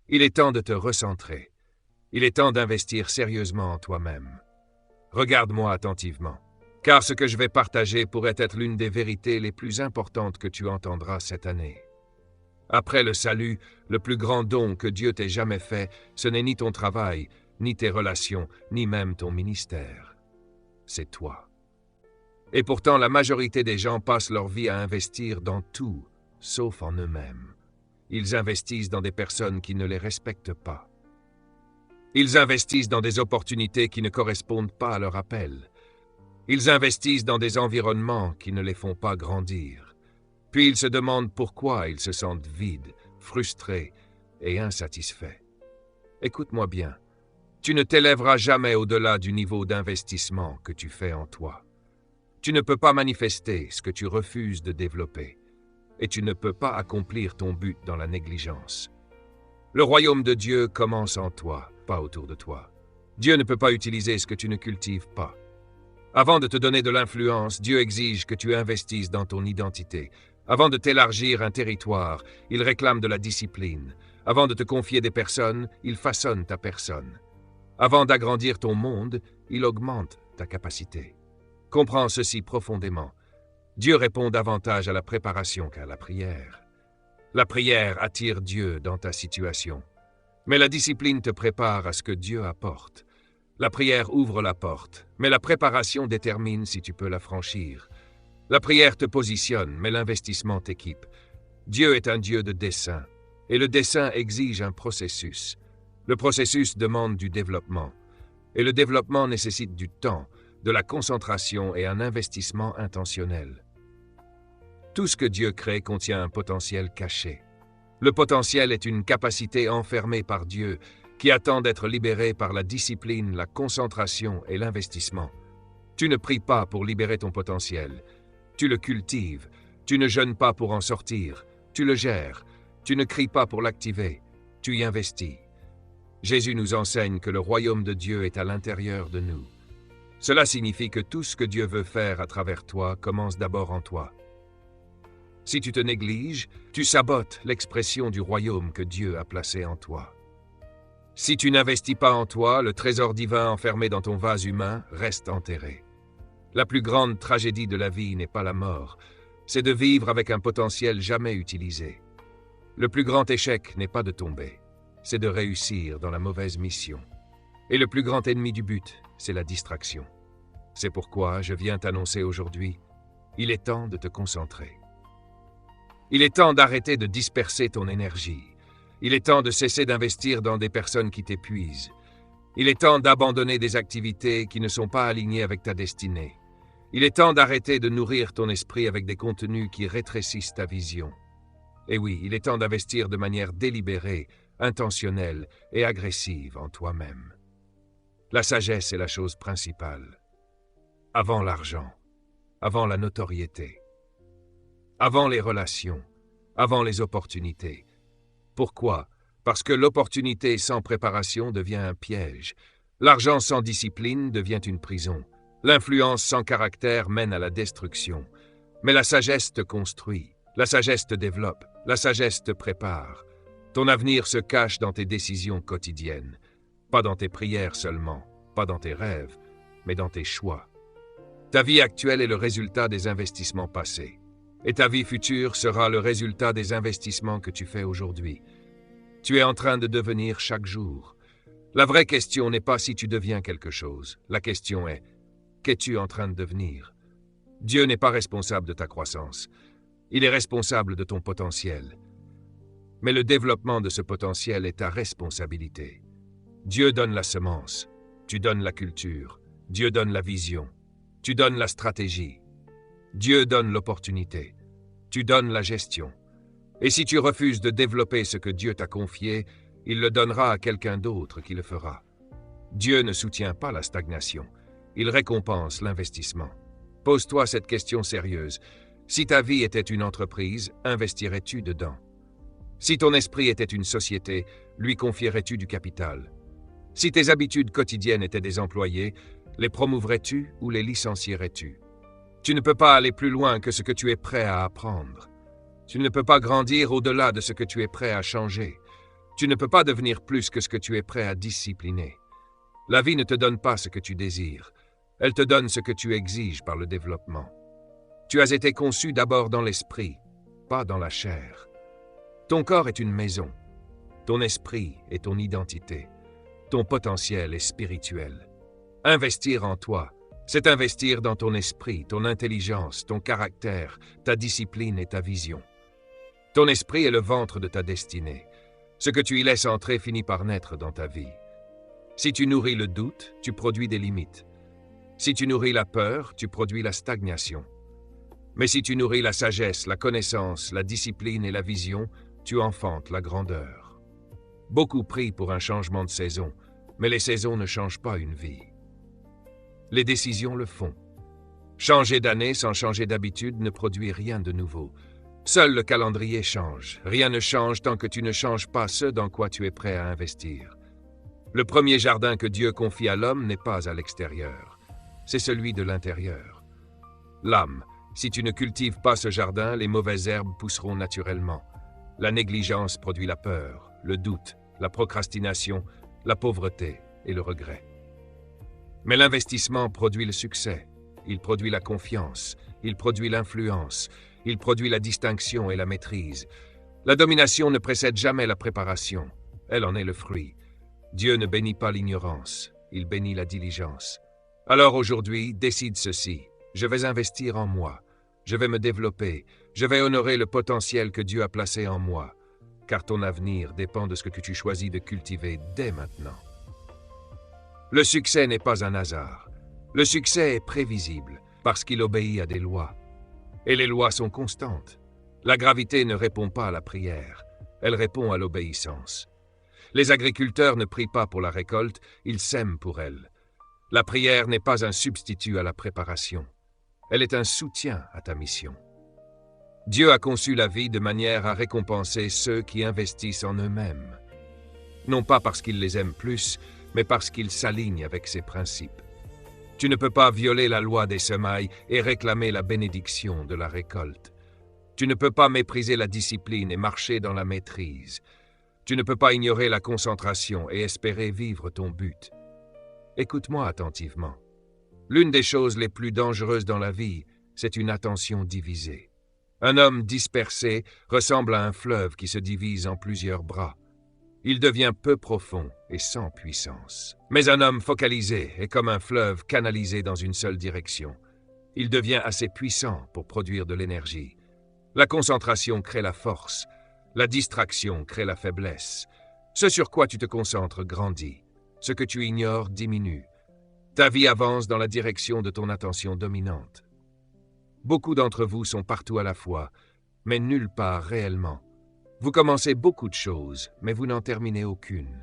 Il est temps de te recentrer. Il est temps d'investir sérieusement en toi-même. Regarde-moi attentivement, car ce que je vais partager pourrait être l'une des vérités les plus importantes que tu entendras cette année. Après le salut, le plus grand don que Dieu t'ait jamais fait, ce n'est ni ton travail, ni tes relations, ni même ton ministère. C'est toi. Et pourtant, la majorité des gens passent leur vie à investir dans tout, sauf en eux-mêmes. Ils investissent dans des personnes qui ne les respectent pas. Ils investissent dans des opportunités qui ne correspondent pas à leur appel. Ils investissent dans des environnements qui ne les font pas grandir. Puis ils se demandent pourquoi ils se sentent vides, frustrés et insatisfaits. Écoute-moi bien, tu ne t'élèveras jamais au-delà du niveau d'investissement que tu fais en toi. Tu ne peux pas manifester ce que tu refuses de développer, et tu ne peux pas accomplir ton but dans la négligence. Le royaume de Dieu commence en toi, pas autour de toi. Dieu ne peut pas utiliser ce que tu ne cultives pas. Avant de te donner de l'influence, Dieu exige que tu investisses dans ton identité. Avant de t'élargir un territoire, il réclame de la discipline. Avant de te confier des personnes, il façonne ta personne. Avant d'agrandir ton monde, il augmente ta capacité. Comprends ceci profondément. Dieu répond davantage à la préparation qu'à la prière. La prière attire Dieu dans ta situation. Mais la discipline te prépare à ce que Dieu apporte. La prière ouvre la porte, mais la préparation détermine si tu peux la franchir. La prière te positionne, mais l'investissement t'équipe. Dieu est un Dieu de dessein, et le dessein exige un processus. Le processus demande du développement, et le développement nécessite du temps, de la concentration et un investissement intentionnel. Tout ce que Dieu crée contient un potentiel caché. Le potentiel est une capacité enfermée par Dieu qui attend d'être libérée par la discipline, la concentration et l'investissement. Tu ne pries pas pour libérer ton potentiel. Tu le cultives. Tu ne jeûnes pas pour en sortir. Tu le gères. Tu ne cries pas pour l'activer. Tu y investis. Jésus nous enseigne que le royaume de Dieu est à l'intérieur de nous. Cela signifie que tout ce que Dieu veut faire à travers toi commence d'abord en toi. Si tu te négliges, tu sabotes l'expression du royaume que Dieu a placé en toi. Si tu n'investis pas en toi, le trésor divin enfermé dans ton vase humain reste enterré. La plus grande tragédie de la vie n'est pas la mort, c'est de vivre avec un potentiel jamais utilisé. Le plus grand échec n'est pas de tomber, c'est de réussir dans la mauvaise mission. Et le plus grand ennemi du but, c'est la distraction. C'est pourquoi je viens t'annoncer aujourd'hui, il est temps de te concentrer. Il est temps d'arrêter de disperser ton énergie. Il est temps de cesser d'investir dans des personnes qui t'épuisent. Il est temps d'abandonner des activités qui ne sont pas alignées avec ta destinée. Il est temps d'arrêter de nourrir ton esprit avec des contenus qui rétrécissent ta vision. Et oui, il est temps d'investir de manière délibérée, intentionnelle et agressive en toi-même. La sagesse est la chose principale. Avant l'argent, avant la notoriété, avant les relations, avant les opportunités. Pourquoi? Parce que l'opportunité sans préparation devient un piège. L'argent sans discipline devient une prison. L'influence sans caractère mène à la destruction. Mais la sagesse te construit, la sagesse te développe, la sagesse te prépare. Ton avenir se cache dans tes décisions quotidiennes. Pas dans tes prières seulement, pas dans tes rêves, mais dans tes choix. Ta vie actuelle est le résultat des investissements passés. Et ta vie future sera le résultat des investissements que tu fais aujourd'hui. Tu es en train de devenir chaque jour. La vraie question n'est pas si tu deviens quelque chose. La question est, qu'es-tu en train de devenir? Dieu n'est pas responsable de ta croissance. Il est responsable de ton potentiel. Mais le développement de ce potentiel est ta responsabilité. Dieu donne la semence. Tu donnes la culture. Dieu donne la vision. Tu donnes la stratégie. Dieu donne l'opportunité. Tu donnes la gestion. Et si tu refuses de développer ce que Dieu t'a confié, il le donnera à quelqu'un d'autre qui le fera. Dieu ne soutient pas la stagnation. Il récompense l'investissement. Pose-toi cette question sérieuse. Si ta vie était une entreprise, investirais-tu dedans? Si ton esprit était une société, lui confierais-tu du capital? Si tes habitudes quotidiennes étaient des employés, les promouverais-tu ou les licencierais-tu? Tu ne peux pas aller plus loin que ce que tu es prêt à apprendre. Tu ne peux pas grandir au-delà de ce que tu es prêt à changer. Tu ne peux pas devenir plus que ce que tu es prêt à discipliner. La vie ne te donne pas ce que tu désires. Elle te donne ce que tu exiges par le développement. Tu as été conçu d'abord dans l'esprit, pas dans la chair. Ton corps est une maison. Ton esprit est ton identité. Ton potentiel est spirituel. Investir en toi, c'est investir dans ton esprit, ton intelligence, ton caractère, ta discipline et ta vision. Ton esprit est le ventre de ta destinée. Ce que tu y laisses entrer finit par naître dans ta vie. Si tu nourris le doute, tu produis des limites. Si tu nourris la peur, tu produis la stagnation. Mais si tu nourris la sagesse, la connaissance, la discipline et la vision, tu enfantes la grandeur. Beaucoup prient pour un changement de saison, mais les saisons ne changent pas une vie. Les décisions le font. Changer d'année sans changer d'habitude ne produit rien de nouveau. Seul le calendrier change. Rien ne change tant que tu ne changes pas ce dans quoi tu es prêt à investir. Le premier jardin que Dieu confie à l'homme n'est pas à l'extérieur. C'est celui de l'intérieur. L'âme, si tu ne cultives pas ce jardin, les mauvaises herbes pousseront naturellement. La négligence produit la peur, le doute, la procrastination, la pauvreté et le regret. Mais l'investissement produit le succès, il produit la confiance, il produit l'influence, il produit la distinction et la maîtrise. La domination ne précède jamais la préparation, elle en est le fruit. Dieu ne bénit pas l'ignorance, il bénit la diligence. Alors aujourd'hui, décide ceci, je vais investir en moi, je vais me développer, je vais honorer le potentiel que Dieu a placé en moi, car ton avenir dépend de ce que tu choisis de cultiver dès maintenant. Le succès n'est pas un hasard. Le succès est prévisible parce qu'il obéit à des lois. Et les lois sont constantes. La gravité ne répond pas à la prière, elle répond à l'obéissance. Les agriculteurs ne prient pas pour la récolte, ils sèment pour elle. La prière n'est pas un substitut à la préparation. Elle est un soutien à ta mission. Dieu a conçu la vie de manière à récompenser ceux qui investissent en eux-mêmes. Non pas parce qu'il les aime plus, mais parce qu'il s'aligne avec ses principes. Tu ne peux pas violer la loi des semailles et réclamer la bénédiction de la récolte. Tu ne peux pas mépriser la discipline et marcher dans la maîtrise. Tu ne peux pas ignorer la concentration et espérer vivre ton but. Écoute-moi attentivement. L'une des choses les plus dangereuses dans la vie, c'est une attention divisée. Un homme dispersé ressemble à un fleuve qui se divise en plusieurs bras. Il devient peu profond et sans puissance. Mais un homme focalisé est comme un fleuve canalisé dans une seule direction. Il devient assez puissant pour produire de l'énergie. La concentration crée la force. La distraction crée la faiblesse. Ce sur quoi tu te concentres grandit. Ce que tu ignores diminue. Ta vie avance dans la direction de ton attention dominante. Beaucoup d'entre vous sont partout à la fois, mais nulle part réellement. Vous commencez beaucoup de choses, mais vous n'en terminez aucune.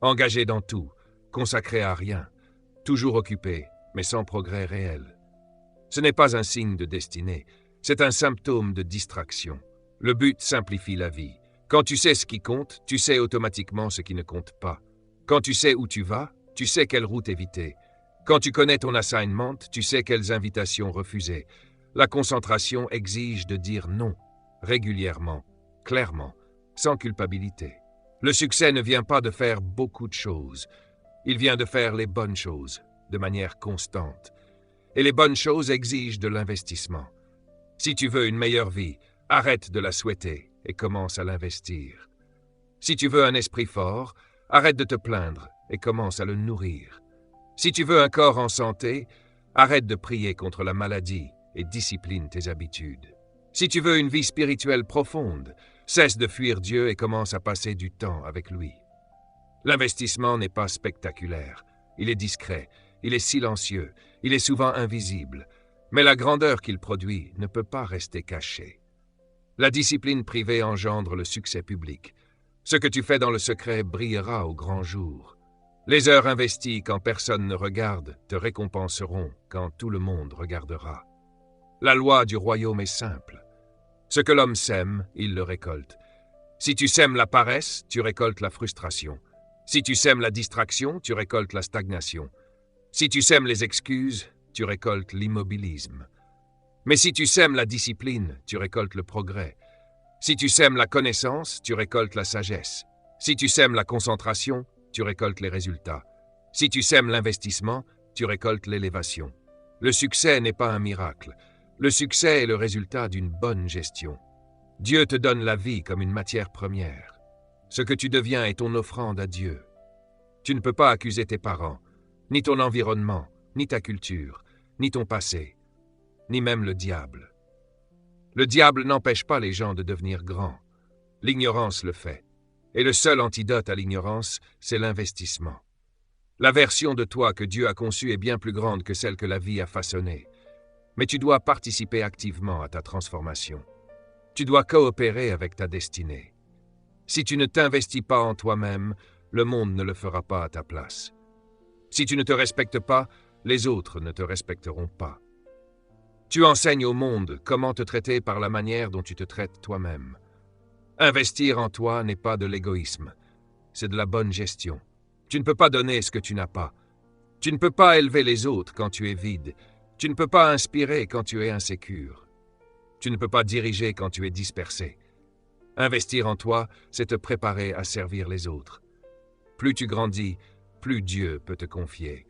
Engagé dans tout, consacré à rien, toujours occupé, mais sans progrès réel. Ce n'est pas un signe de destinée, c'est un symptôme de distraction. Le but simplifie la vie. Quand tu sais ce qui compte, tu sais automatiquement ce qui ne compte pas. Quand tu sais où tu vas, tu sais quelle route éviter. Quand tu connais ton assignment, tu sais quelles invitations refuser. La concentration exige de dire non, régulièrement, clairement, sans culpabilité. Le succès ne vient pas de faire beaucoup de choses. Il vient de faire les bonnes choses, de manière constante. Et les bonnes choses exigent de l'investissement. Si tu veux une meilleure vie, arrête de la souhaiter et commence à l'investir. Si tu veux un esprit fort, arrête de te plaindre et commence à le nourrir. Si tu veux un corps en santé, arrête de prier contre la maladie et discipline tes habitudes. Si tu veux une vie spirituelle profonde, cesse de fuir Dieu et commence à passer du temps avec lui. L'investissement n'est pas spectaculaire, il est discret, il est silencieux, il est souvent invisible, mais la grandeur qu'il produit ne peut pas rester cachée. La discipline privée engendre le succès public. Ce que tu fais dans le secret brillera au grand jour. Les heures investies quand personne ne regarde te récompenseront quand tout le monde regardera. La loi du royaume est simple. Ce que l'homme sème, il le récolte. Si tu sèmes la paresse, tu récoltes la frustration. Si tu sèmes la distraction, tu récoltes la stagnation. Si tu sèmes les excuses, tu récoltes l'immobilisme. Mais si tu sèmes la discipline, tu récoltes le progrès. Si tu sèmes la connaissance, tu récoltes la sagesse. Si tu sèmes la concentration, tu récoltes les résultats. Si tu sèmes l'investissement, tu récoltes l'élévation. Le succès n'est pas un miracle. Le succès est le résultat d'une bonne gestion. Dieu te donne la vie comme une matière première. Ce que tu deviens est ton offrande à Dieu. Tu ne peux pas accuser tes parents, ni ton environnement, ni ta culture, ni ton passé, ni même le diable. Le diable n'empêche pas les gens de devenir grands. L'ignorance le fait. Et le seul antidote à l'ignorance, c'est l'investissement. La version de toi que Dieu a conçue est bien plus grande que celle que la vie a façonnée. Mais tu dois participer activement à ta transformation. Tu dois coopérer avec ta destinée. Si tu ne t'investis pas en toi-même, le monde ne le fera pas à ta place. Si tu ne te respectes pas, les autres ne te respecteront pas. Tu enseignes au monde comment te traiter par la manière dont tu te traites toi-même. Investir en toi n'est pas de l'égoïsme, c'est de la bonne gestion. Tu ne peux pas donner ce que tu n'as pas. Tu ne peux pas élever les autres quand tu es vide. Tu ne peux pas inspirer quand tu es insécure. Tu ne peux pas diriger quand tu es dispersé. Investir en toi, c'est te préparer à servir les autres. Plus tu grandis, plus Dieu peut te confier.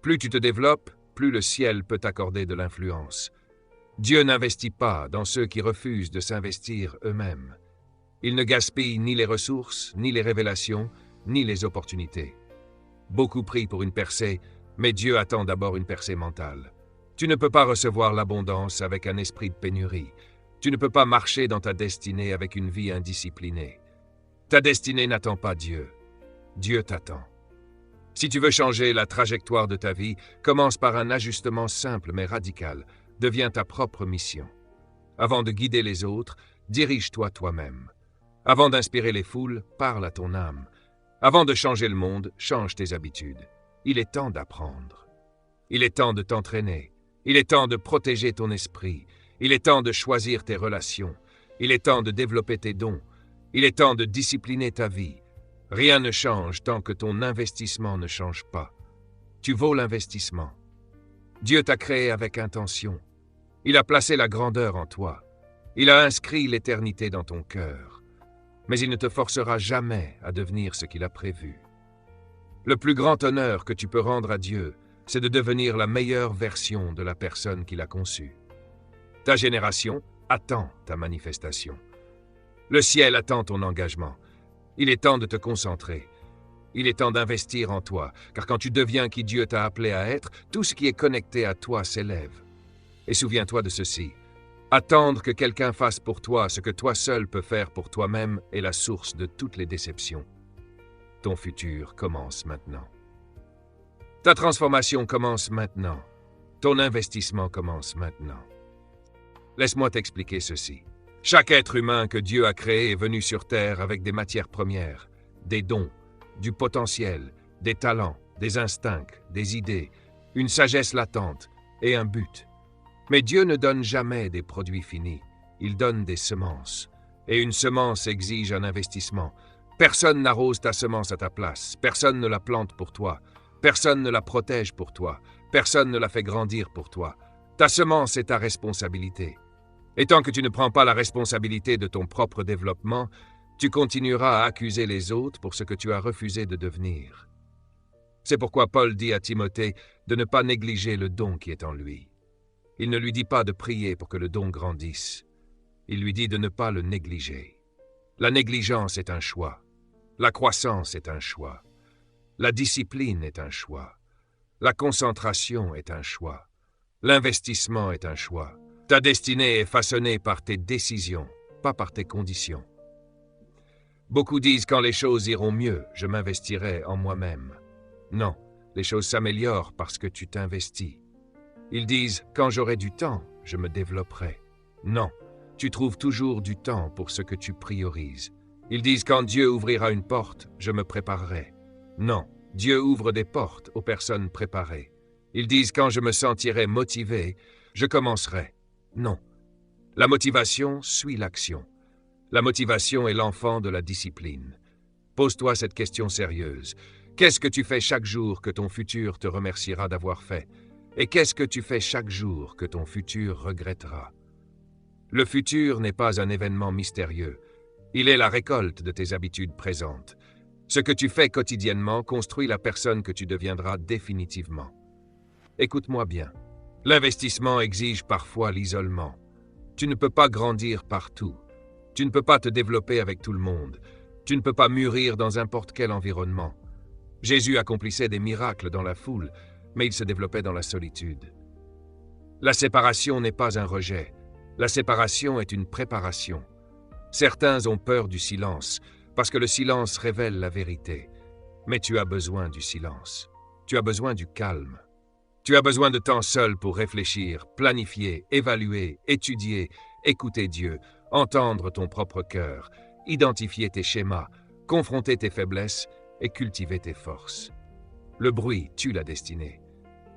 Plus tu te développes, plus le ciel peut t'accorder de l'influence. Dieu n'investit pas dans ceux qui refusent de s'investir eux-mêmes. Il ne gaspille ni les ressources, ni les révélations, ni les opportunités. Beaucoup prient pour une percée, mais Dieu attend d'abord une percée mentale. Tu ne peux pas recevoir l'abondance avec un esprit de pénurie. Tu ne peux pas marcher dans ta destinée avec une vie indisciplinée. Ta destinée n'attend pas Dieu. Dieu t'attend. Si tu veux changer la trajectoire de ta vie, commence par un ajustement simple mais radical. Deviens ta propre mission. Avant de guider les autres, dirige-toi toi-même. Avant d'inspirer les foules, parle à ton âme. Avant de changer le monde, change tes habitudes. Il est temps d'apprendre. Il est temps de t'entraîner. Il est temps de protéger ton esprit. Il est temps de choisir tes relations. Il est temps de développer tes dons. Il est temps de discipliner ta vie. Rien ne change tant que ton investissement ne change pas. Tu vaux l'investissement. Dieu t'a créé avec intention. Il a placé la grandeur en toi. Il a inscrit l'éternité dans ton cœur. Mais il ne te forcera jamais à devenir ce qu'il a prévu. Le plus grand honneur que tu peux rendre à Dieu, c'est de devenir la meilleure version de la personne qu'il a conçue. Ta génération attend ta manifestation. Le ciel attend ton engagement. Il est temps de te concentrer. Il est temps d'investir en toi, car quand tu deviens qui Dieu t'a appelé à être, tout ce qui est connecté à toi s'élève. Et souviens-toi de ceci. Attendre que quelqu'un fasse pour toi ce que toi seul peux faire pour toi-même est la source de toutes les déceptions. Ton futur commence maintenant. Ta transformation commence maintenant. Ton investissement commence maintenant. Laisse-moi t'expliquer ceci. Chaque être humain que Dieu a créé est venu sur Terre avec des matières premières, des dons, du potentiel, des talents, des instincts, des idées, une sagesse latente et un but. Mais Dieu ne donne jamais des produits finis, il donne des semences. Et une semence exige un investissement. Personne n'arrose ta semence à ta place, personne ne la plante pour toi, personne ne la protège pour toi, personne ne la fait grandir pour toi. Ta semence est ta responsabilité. Et tant que tu ne prends pas la responsabilité de ton propre développement, tu continueras à accuser les autres pour ce que tu as refusé de devenir. C'est pourquoi Paul dit à Timothée de ne pas négliger le don qui est en lui. Il ne lui dit pas de prier pour que le don grandisse. Il lui dit de ne pas le négliger. La négligence est un choix. La croissance est un choix. La discipline est un choix. La concentration est un choix. L'investissement est un choix. Ta destinée est façonnée par tes décisions, pas par tes conditions. Beaucoup disent quand les choses iront mieux, je m'investirai en moi-même. Non, les choses s'améliorent parce que tu t'investis. Ils disent quand j'aurai du temps, je me développerai. Non, tu trouves toujours du temps pour ce que tu priorises. Ils disent quand Dieu ouvrira une porte, je me préparerai. Non, Dieu ouvre des portes aux personnes préparées. Ils disent quand je me sentirai motivé, je commencerai. Non. La motivation suit l'action. La motivation est l'enfant de la discipline. Pose-toi cette question sérieuse. Qu'est-ce que tu fais chaque jour que ton futur te remerciera d'avoir fait? Et qu'est-ce que tu fais chaque jour que ton futur regrettera? Le futur n'est pas un événement mystérieux. Il est la récolte de tes habitudes présentes. Ce que tu fais quotidiennement construit la personne que tu deviendras définitivement. Écoute-moi bien. L'investissement exige parfois l'isolement. Tu ne peux pas grandir partout. Tu ne peux pas te développer avec tout le monde. Tu ne peux pas mûrir dans n'importe quel environnement. Jésus accomplissait des miracles dans la foule, mais il se développait dans la solitude. La séparation n'est pas un rejet. La séparation est une préparation. Certains ont peur du silence, parce que le silence révèle la vérité. Mais tu as besoin du silence. Tu as besoin du calme. Tu as besoin de temps seul pour réfléchir, planifier, évaluer, étudier, écouter Dieu, entendre ton propre cœur, identifier tes schémas, confronter tes faiblesses et cultiver tes forces. Le bruit tue la destinée.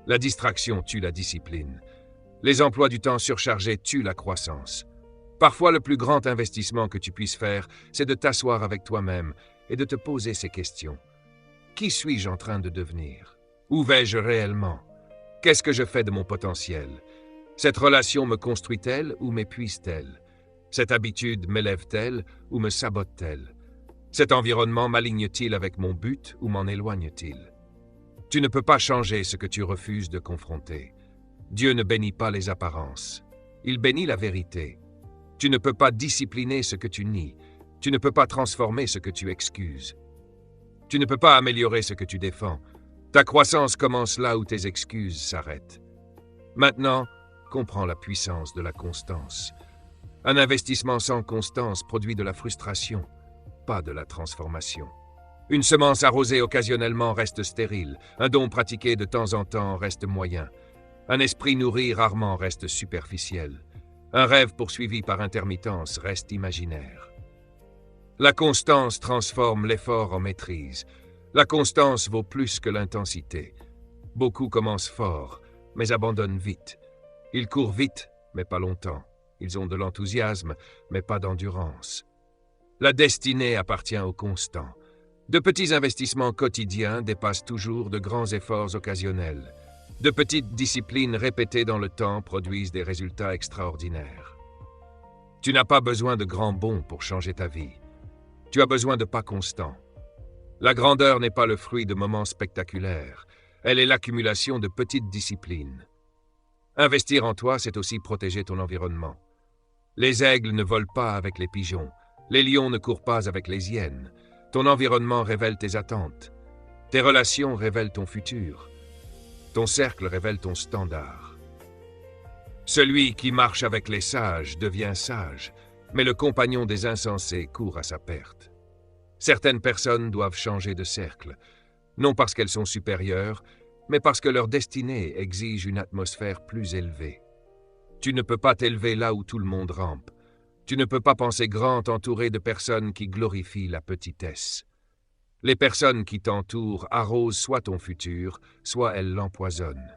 La distraction tue la discipline. Les emplois du temps surchargés tuent la croissance. Parfois, le plus grand investissement que tu puisses faire, c'est de t'asseoir avec toi-même et de te poser ces questions. Qui suis-je en train de devenir? Où vais-je réellement? Qu'est-ce que je fais de mon potentiel? Cette relation me construit-elle ou m'épuise-t-elle? Cette habitude m'élève-t-elle ou me sabote-t-elle? Cet environnement m'aligne-t-il avec mon but ou m'en éloigne-t-il? Tu ne peux pas changer ce que tu refuses de confronter. Dieu ne bénit pas les apparences. Il bénit la vérité. Tu ne peux pas discipliner ce que tu nies. Tu ne peux pas transformer ce que tu excuses. Tu ne peux pas améliorer ce que tu défends. Ta croissance commence là où tes excuses s'arrêtent. Maintenant, comprends la puissance de la constance. Un investissement sans constance produit de la frustration, pas de la transformation. Une semence arrosée occasionnellement reste stérile. Un don pratiqué de temps en temps reste moyen. Un esprit nourri rarement reste superficiel. Un rêve poursuivi par intermittence reste imaginaire. La constance transforme l'effort en maîtrise. La constance vaut plus que l'intensité. Beaucoup commencent fort, mais abandonnent vite. Ils courent vite, mais pas longtemps. Ils ont de l'enthousiasme, mais pas d'endurance. La destinée appartient au constant. De petits investissements quotidiens dépassent toujours de grands efforts occasionnels. De petites disciplines répétées dans le temps produisent des résultats extraordinaires. Tu n'as pas besoin de grands bonds pour changer ta vie. Tu as besoin de pas constants. La grandeur n'est pas le fruit de moments spectaculaires. Elle est l'accumulation de petites disciplines. Investir en toi, c'est aussi protéger ton environnement. Les aigles ne volent pas avec les pigeons. Les lions ne courent pas avec les hyènes. Ton environnement révèle tes attentes. Tes relations révèlent ton futur. Ton cercle révèle ton standard. Celui qui marche avec les sages devient sage, mais le compagnon des insensés court à sa perte. Certaines personnes doivent changer de cercle, non parce qu'elles sont supérieures, mais parce que leur destinée exige une atmosphère plus élevée. Tu ne peux pas t'élever là où tout le monde rampe. Tu ne peux pas penser grand entouré de personnes qui glorifient la petitesse. Les personnes qui t'entourent arrosent soit ton futur, soit elles l'empoisonnent.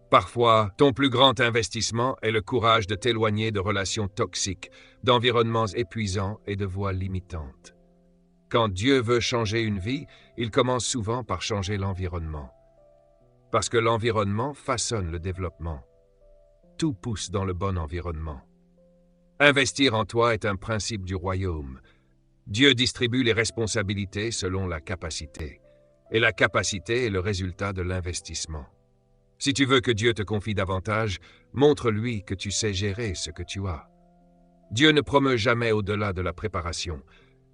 Parfois, ton plus grand investissement est le courage de t'éloigner de relations toxiques, d'environnements épuisants et de voies limitantes. Quand Dieu veut changer une vie, il commence souvent par changer l'environnement. Parce que l'environnement façonne le développement. Tout pousse dans le bon environnement. Investir en toi est un principe du royaume. Dieu distribue les responsabilités selon la capacité. Et la capacité est le résultat de l'investissement. Si tu veux que Dieu te confie davantage, montre-lui que tu sais gérer ce que tu as. Dieu ne promeut jamais au-delà de la préparation.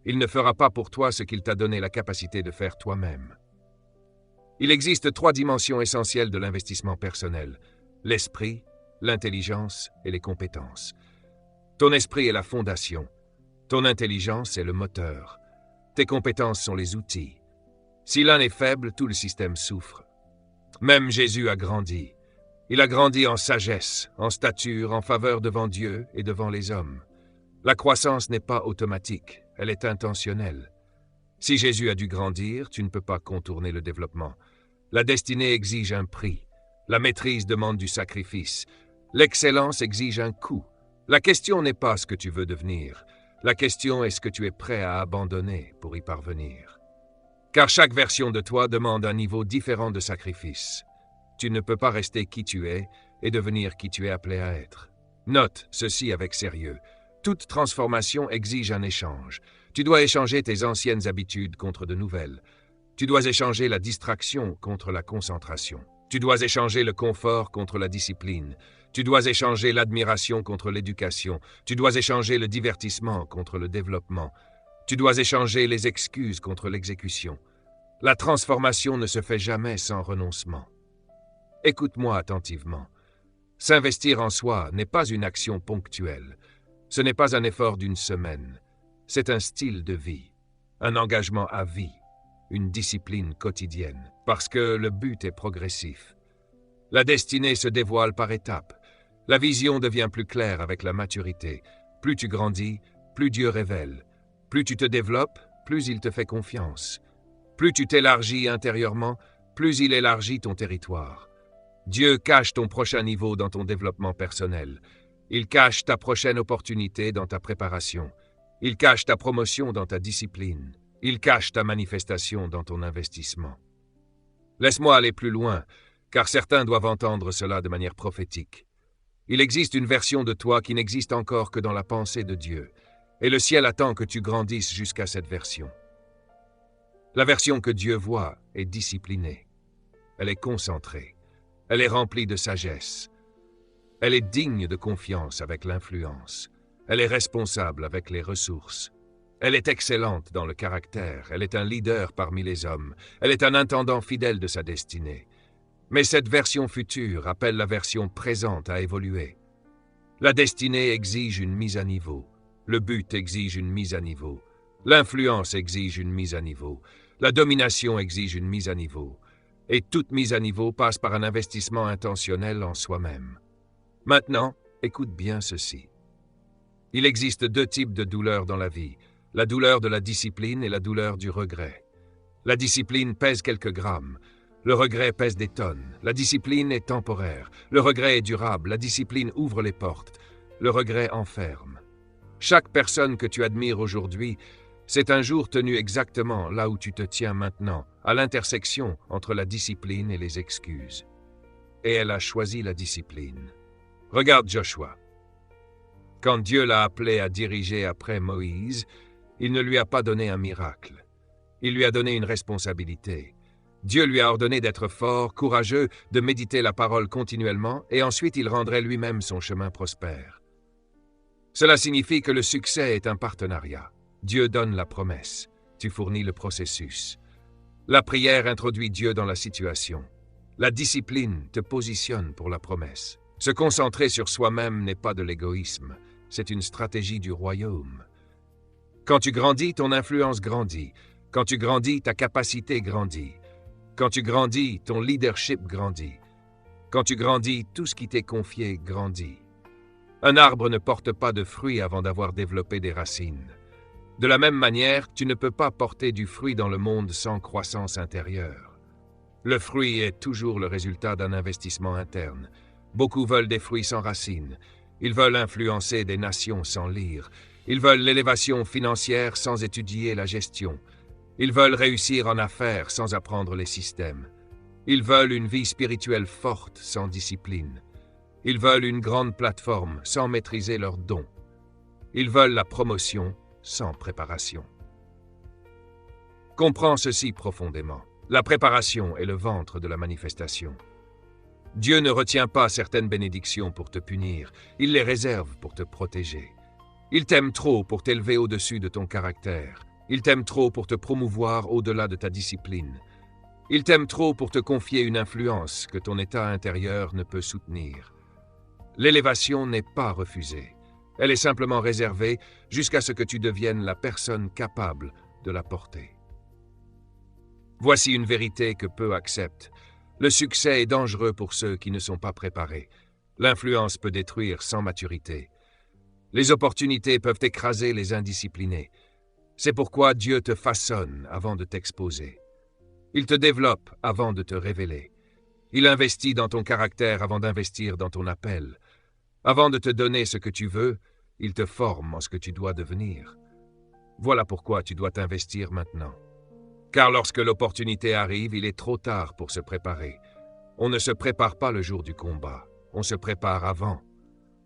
Il ne fera pas pour toi ce qu'il t'a donné la capacité de faire toi-même. Il existe 3 dimensions essentielles de l'investissement personnel: l'esprit, l'intelligence et les compétences. Ton esprit est la fondation. Ton intelligence est le moteur. Tes compétences sont les outils. Si l'un est faible, tout le système souffre. Même Jésus a grandi. Il a grandi en sagesse, en stature, en faveur devant Dieu et devant les hommes. La croissance n'est pas automatique, elle est intentionnelle. Si Jésus a dû grandir, tu ne peux pas contourner le développement. La destinée exige un prix. La maîtrise demande du sacrifice. L'excellence exige un coût. La question n'est pas ce que tu veux devenir. La question est ce que tu es prêt à abandonner pour y parvenir. Car chaque version de toi demande un niveau différent de sacrifice. Tu ne peux pas rester qui tu es et devenir qui tu es appelé à être. Note ceci avec sérieux. Toute transformation exige un échange. Tu dois échanger tes anciennes habitudes contre de nouvelles. Tu dois échanger la distraction contre la concentration. Tu dois échanger le confort contre la discipline. Tu dois échanger l'admiration contre l'éducation. Tu dois échanger le divertissement contre le développement. Tu dois échanger les excuses contre l'exécution. La transformation ne se fait jamais sans renoncement. Écoute-moi attentivement. S'investir en soi n'est pas une action ponctuelle. Ce n'est pas un effort d'une semaine. C'est un style de vie, un engagement à vie, une discipline quotidienne, parce que le but est progressif. La destinée se dévoile par étapes. La vision devient plus claire avec la maturité. Plus tu grandis, plus Dieu révèle. Plus tu te développes, plus il te fait confiance. Plus tu t'élargis intérieurement, plus il élargit ton territoire. Dieu cache ton prochain niveau dans ton développement personnel. Il cache ta prochaine opportunité dans ta préparation. Il cache ta promotion dans ta discipline. Il cache ta manifestation dans ton investissement. Laisse-moi aller plus loin, car certains doivent entendre cela de manière prophétique. Il existe une version de toi qui n'existe encore que dans la pensée de Dieu, et le ciel attend que tu grandisses jusqu'à cette version. La version que Dieu voit est disciplinée. Elle est concentrée. Elle est remplie de sagesse. Elle est digne de confiance avec l'influence. Elle est responsable avec les ressources. Elle est excellente dans le caractère. Elle est un leader parmi les hommes. Elle est un intendant fidèle de sa destinée. Mais cette version future appelle la version présente à évoluer. La destinée exige une mise à niveau. Le but exige une mise à niveau. L'influence exige une mise à niveau. La domination exige une mise à niveau. Et toute mise à niveau passe par un investissement intentionnel en soi-même. Maintenant, écoute bien ceci. Il existe deux types de douleurs dans la vie, la douleur de la discipline et la douleur du regret. La discipline pèse quelques grammes, le regret pèse des tonnes. La discipline est temporaire, le regret est durable, la discipline ouvre les portes, le regret enferme. Chaque personne que tu admires aujourd'hui, c'est un jour tenu exactement là où tu te tiens maintenant, à l'intersection entre la discipline et les excuses. Et elle a choisi la discipline. Regarde Joshua. Quand Dieu l'a appelé à diriger après Moïse, il ne lui a pas donné un miracle. Il lui a donné une responsabilité. Dieu lui a ordonné d'être fort, courageux, de méditer la parole continuellement, et ensuite il rendrait lui-même son chemin prospère. Cela signifie que le succès est un partenariat. Dieu donne la promesse, tu fournis le processus. La prière introduit Dieu dans la situation. La discipline te positionne pour la promesse. Se concentrer sur soi-même n'est pas de l'égoïsme, c'est une stratégie du royaume. Quand tu grandis, ton influence grandit. Quand tu grandis, ta capacité grandit. Quand tu grandis, ton leadership grandit. Quand tu grandis, tout ce qui t'est confié grandit. Un arbre ne porte pas de fruits avant d'avoir développé des racines. De la même manière, tu ne peux pas porter du fruit dans le monde sans croissance intérieure. Le fruit est toujours le résultat d'un investissement interne. Beaucoup veulent des fruits sans racines. Ils veulent influencer des nations sans lire. Ils veulent l'élévation financière sans étudier la gestion. Ils veulent réussir en affaires sans apprendre les systèmes. Ils veulent une vie spirituelle forte sans discipline. Ils veulent une grande plateforme sans maîtriser leurs dons. Ils veulent la promotion sans préparation. Comprends ceci profondément. La préparation est le ventre de la manifestation. Dieu ne retient pas certaines bénédictions pour te punir, il les réserve pour te protéger. Il t'aime trop pour t'élever au-dessus de ton caractère. Il t'aime trop pour te promouvoir au-delà de ta discipline. Il t'aime trop pour te confier une influence que ton état intérieur ne peut soutenir. L'élévation n'est pas refusée. Elle est simplement réservée jusqu'à ce que tu deviennes la personne capable de la porter. Voici une vérité que peu acceptent. Le succès est dangereux pour ceux qui ne sont pas préparés. L'influence peut détruire sans maturité. Les opportunités peuvent écraser les indisciplinés. C'est pourquoi Dieu te façonne avant de t'exposer. Il te développe avant de te révéler. Il investit dans ton caractère avant d'investir dans ton appel. Avant de te donner ce que tu veux, il te forme en ce que tu dois devenir. Voilà pourquoi tu dois t'investir maintenant. Car lorsque l'opportunité arrive, il est trop tard pour se préparer. On ne se prépare pas le jour du combat, on se prépare avant.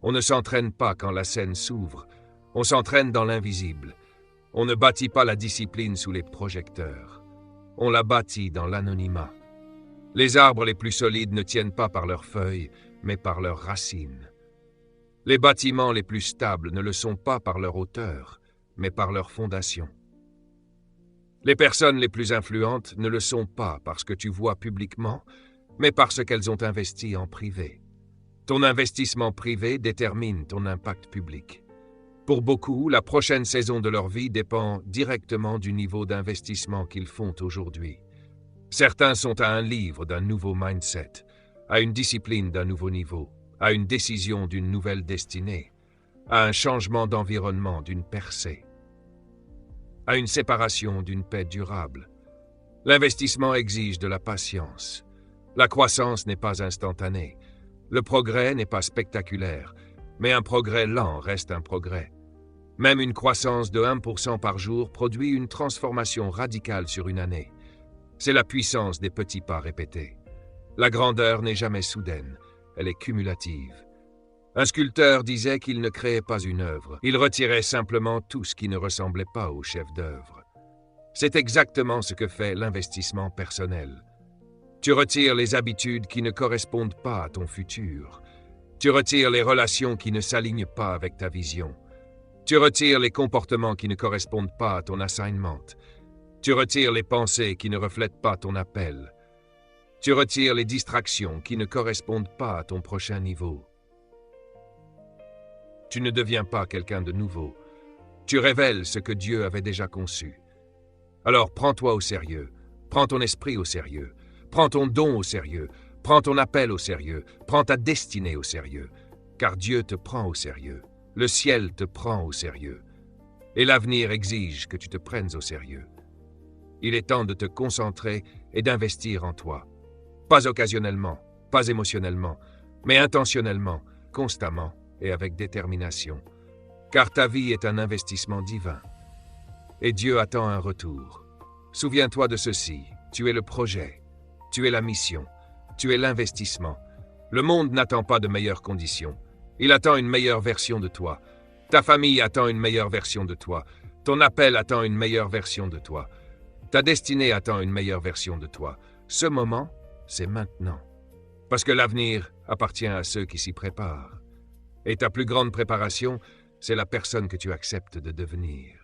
On ne s'entraîne pas quand la scène s'ouvre, on s'entraîne dans l'invisible. On ne bâtit pas la discipline sous les projecteurs. On la bâtit dans l'anonymat. Les arbres les plus solides ne tiennent pas par leurs feuilles, mais par leurs racines. Les bâtiments les plus stables ne le sont pas par leur hauteur, mais par leur fondation. Les personnes les plus influentes ne le sont pas parce que tu vois publiquement, mais parce qu'elles ont investi en privé. Ton investissement privé détermine ton impact public. Pour beaucoup, la prochaine saison de leur vie dépend directement du niveau d'investissement qu'ils font aujourd'hui. Certains sont à un livre d'un nouveau mindset, à une discipline d'un nouveau niveau, à une décision d'une nouvelle destinée, à un changement d'environnement d'une percée, à une séparation d'une paix durable. L'investissement exige de la patience. La croissance n'est pas instantanée. Le progrès n'est pas spectaculaire, mais un progrès lent reste un progrès. Même une croissance de 1% par jour produit une transformation radicale sur une année. C'est la puissance des petits pas répétés. La grandeur n'est jamais soudaine, elle est cumulative. Un sculpteur disait qu'il ne créait pas une œuvre, il retirait simplement tout ce qui ne ressemblait pas au chef-d'œuvre. C'est exactement ce que fait l'investissement personnel. Tu retires les habitudes qui ne correspondent pas à ton futur. Tu retires les relations qui ne s'alignent pas avec ta vision. Tu retires les comportements qui ne correspondent pas à ton assignment. Tu retires les pensées qui ne reflètent pas ton appel. Tu retires les distractions qui ne correspondent pas à ton prochain niveau. Tu ne deviens pas quelqu'un de nouveau. Tu révèles ce que Dieu avait déjà conçu. Alors prends-toi au sérieux, prends ton esprit au sérieux, prends ton don au sérieux, prends ton appel au sérieux, prends ta destinée au sérieux, car Dieu te prend au sérieux, le ciel te prend au sérieux, et l'avenir exige que tu te prennes au sérieux. Il est temps de te concentrer et d'investir en toi, pas occasionnellement, pas émotionnellement, mais intentionnellement, constamment et avec détermination, car ta vie est un investissement divin. Et Dieu attend un retour. Souviens-toi de ceci, tu es le projet, tu es la mission, tu es l'investissement. Le monde n'attend pas de meilleures conditions. Il attend une meilleure version de toi. Ta famille attend une meilleure version de toi. Ton appel attend une meilleure version de toi. Ta destinée attend une meilleure version de toi. Ce moment, c'est maintenant. Parce que l'avenir appartient à ceux qui s'y préparent. Et ta plus grande préparation, c'est la personne que tu acceptes de devenir.